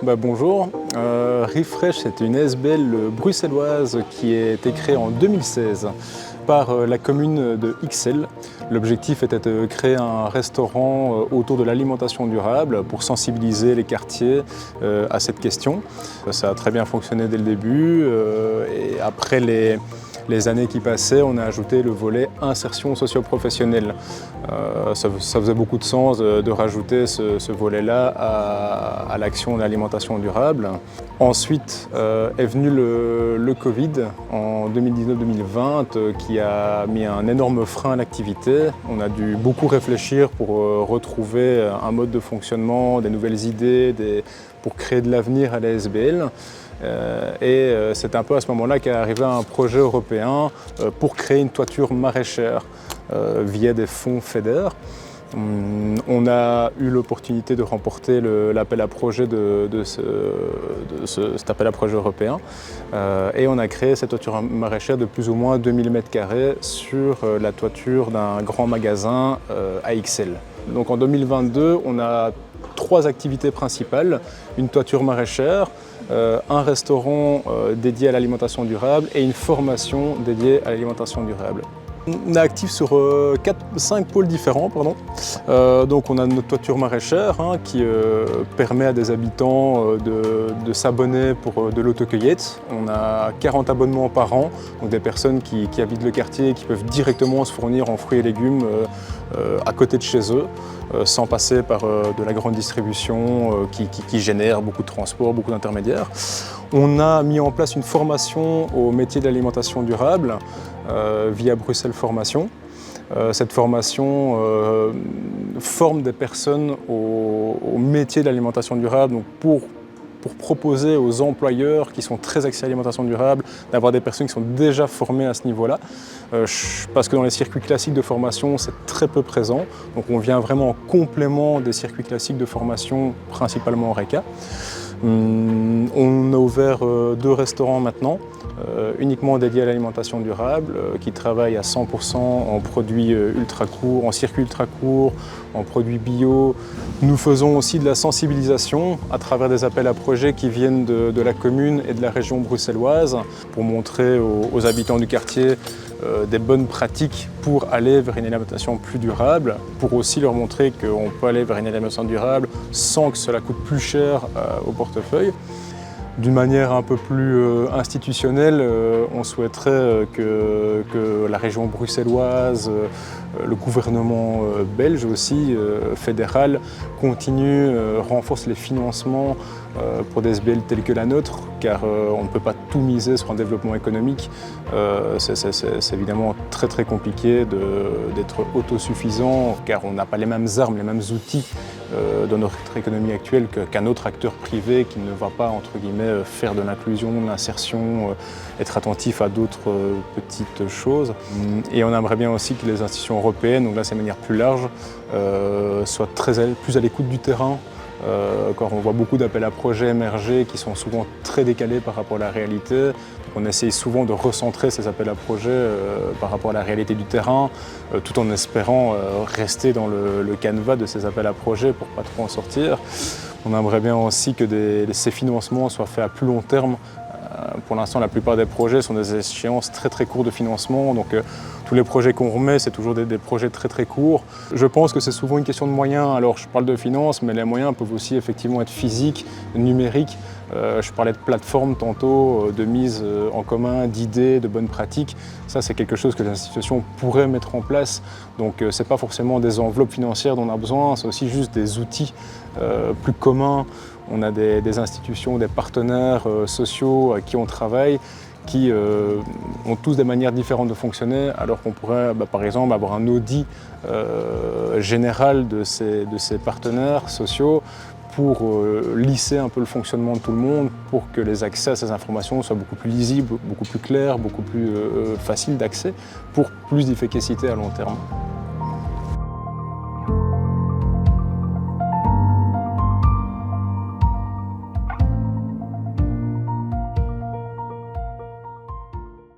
Bonjour, Refresh c'est une SBL bruxelloise qui a été créée en 2016 par la commune de Ixelles. L'objectif était de créer un restaurant autour de l'alimentation durable pour sensibiliser les quartiers à cette question. Ça a très bien fonctionné dès le début et après les années qui passaient, on a ajouté le volet insertion socio-professionnelle. Ça faisait beaucoup de sens de rajouter ce volet-là à l'action de l'alimentation durable. Ensuite est venu le Covid en 2019-2020 qui a mis un énorme frein à l'activité. On a dû beaucoup réfléchir pour retrouver un mode de fonctionnement, des nouvelles idées, pour créer de l'avenir à la SBL. C'est un peu à ce moment-là qu'est arrivé un projet européen pour créer une toiture maraîchère via des fonds FEDER. On a eu l'opportunité de remporter l'appel à projet cet appel à projet européen et on a créé cette toiture maraîchère de plus ou moins 2000 m² sur la toiture d'un grand magasin à Ixelles. Donc en 2022, on a 3 activités principales, une toiture maraîchère, un restaurant dédié à l'alimentation durable et une formation dédiée à l'alimentation durable. On est actif sur 5 pôles différents. Donc on a notre toiture maraîchère qui permet à des habitants de s'abonner pour de l'autocueillette. On a 40 abonnements par an, donc des personnes qui habitent le quartier et qui peuvent directement se fournir en fruits et légumes à côté de chez eux, sans passer par de la grande distribution qui génère beaucoup de transports, beaucoup d'intermédiaires. On a mis en place une formation au métier de l'alimentation durable via Bruxelles Formation. Cette formation forme des personnes au métier de l'alimentation durable, donc pour proposer aux employeurs qui sont très axés à l'alimentation durable d'avoir des personnes qui sont déjà formées à ce niveau-là. Parce que dans les circuits classiques de formation, c'est très peu présent. Donc on vient vraiment en complément des circuits classiques de formation, principalement Horeca. On a ouvert 2 restaurants maintenant, uniquement dédiés à l'alimentation durable, qui travaillent à 100% en produits ultra courts, en circuits ultra courts, en produits bio. Nous faisons aussi de la sensibilisation à travers des appels à projets qui viennent de la commune et de la région bruxelloise pour montrer aux habitants du quartier des bonnes pratiques pour aller vers une alimentation plus durable, pour aussi leur montrer qu'on peut aller vers une alimentation durable sans que cela coûte plus cher au portefeuille. D'une manière un peu plus institutionnelle, on souhaiterait que la région bruxelloise, le gouvernement belge aussi, fédéral, continue, renforce les financements pour des SBL telles que la nôtre, car on ne peut pas tout miser sur un développement économique. C'est évidemment très compliqué d'être autosuffisant, car on n'a pas les mêmes armes, les mêmes outils dans notre économie actuelle qu'un autre acteur privé qui ne va pas, entre guillemets, faire de l'inclusion, de l'insertion, être attentif à d'autres petites choses. Et on aimerait bien aussi que les institutions européennes, donc là c'est de manière plus large, soient plus à l'écoute du terrain. Quand on voit beaucoup d'appels à projets émerger qui sont souvent très décalés par rapport à la réalité. On essaye souvent de recentrer ces appels à projets par rapport à la réalité du terrain, tout en espérant rester dans le canevas de ces appels à projets pour pas trop en sortir. On aimerait bien aussi que ces financements soient faits à plus long terme. Pour l'instant, la plupart des projets sont des échéances très courtes de financement. Donc, tous les projets qu'on remet, c'est toujours des projets très courts. Je pense que c'est souvent une question de moyens. Alors, je parle de finances, mais les moyens peuvent aussi effectivement être physiques, numériques. Je parlais de plateformes tantôt, de mise en commun, d'idées, de bonnes pratiques. Ça, c'est quelque chose que les institutions pourraient mettre en place. Donc, ce n'est pas forcément des enveloppes financières dont on a besoin, c'est aussi juste des outils plus communs. On a des institutions, des partenaires sociaux avec qui on travaille qui ont tous des manières différentes de fonctionner, alors qu'on pourrait par exemple avoir un audit général de ces partenaires sociaux pour lisser un peu le fonctionnement de tout le monde, pour que les accès à ces informations soient beaucoup plus lisibles, beaucoup plus clairs, beaucoup plus faciles d'accès, pour plus d'efficacité à long terme.